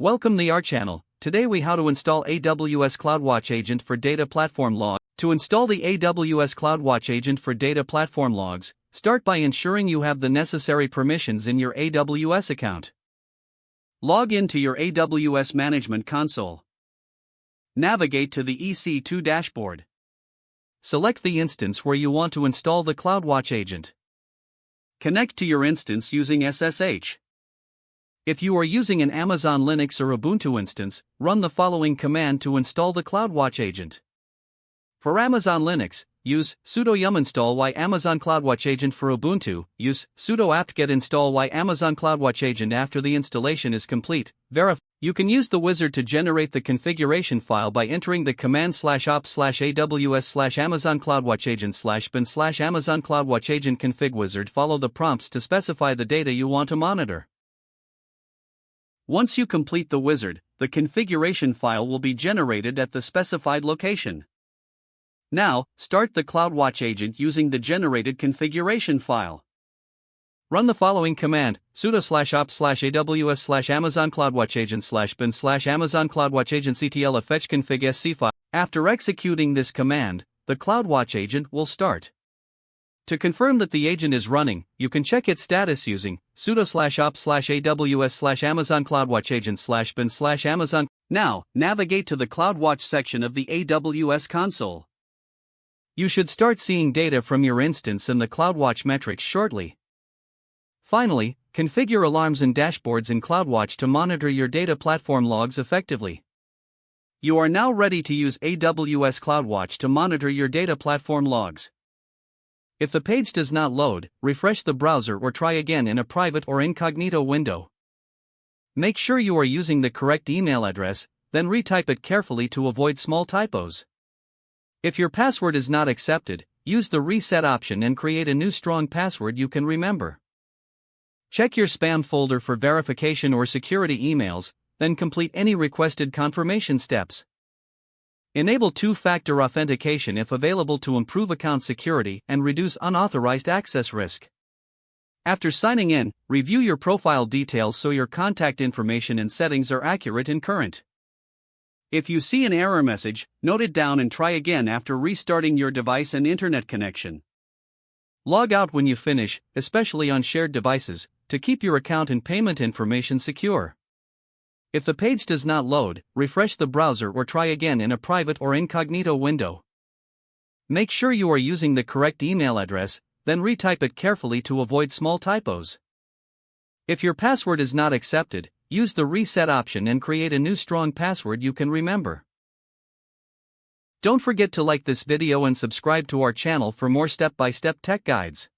Welcome to our channel. Today we how to install AWS CloudWatch agent for data platform log. To install the AWS CloudWatch agent for data platform logs, start by ensuring you have the necessary permissions in your AWS account. Log into your AWS Management Console. Navigate to the EC2 dashboard. Select the instance where you want to install the CloudWatch agent. Connect to your instance using SSH. If you are using an Amazon Linux or Ubuntu instance, run the following command to install the CloudWatch agent. For Amazon Linux, use sudo yum install y Amazon CloudWatch agent. For Ubuntu, use sudo apt-get install y Amazon CloudWatch agent. After the installation is complete, verify. You can use the wizard to generate the configuration file by entering the command /opt/aws/amazon CloudWatch agent /bin/amazon CloudWatch agent config wizard. Follow the prompts to specify the data you want to monitor. Once you complete the wizard, the configuration file will be generated at the specified location. Now, start the CloudWatch agent using the generated configuration file. Run the following command, sudo /opt/aws/amazon CloudWatch agent /bin/amazon CloudWatch agent ctl fetch config sc file. After executing this command, the CloudWatch agent will start. To confirm that the agent is running, you can check its status using sudo /opt/aws/amazon CloudWatch agent /bin/amazon. Now, navigate to the CloudWatch section of the AWS console. You should start seeing data from your instance and the CloudWatch metrics shortly. Finally, configure alarms and dashboards in CloudWatch to monitor your data platform logs effectively. You are now ready to use AWS CloudWatch to monitor your data platform logs. If the page does not load, refresh the browser or try again in a private or incognito window. Make sure you are using the correct email address, then retype it carefully to avoid small typos. If your password is not accepted, use the reset option and create a new strong password you can remember. Check your spam folder for verification or security emails, then complete any requested confirmation steps. Enable two-factor authentication if available to improve account security and reduce unauthorized access risk. After signing in, review your profile details so your contact information and settings are accurate and current. If you see an error message, note it down and try again after restarting your device and internet connection. Log out when you finish, especially on shared devices, to keep your account and payment information secure. If the page does not load, refresh the browser or try again in a private or incognito window. Make sure you are using the correct email address, then retype it carefully to avoid small typos. If your password is not accepted, use the reset option and create a new strong password you can remember. Don't forget to like this video and subscribe to our channel for more step-by-step tech guides.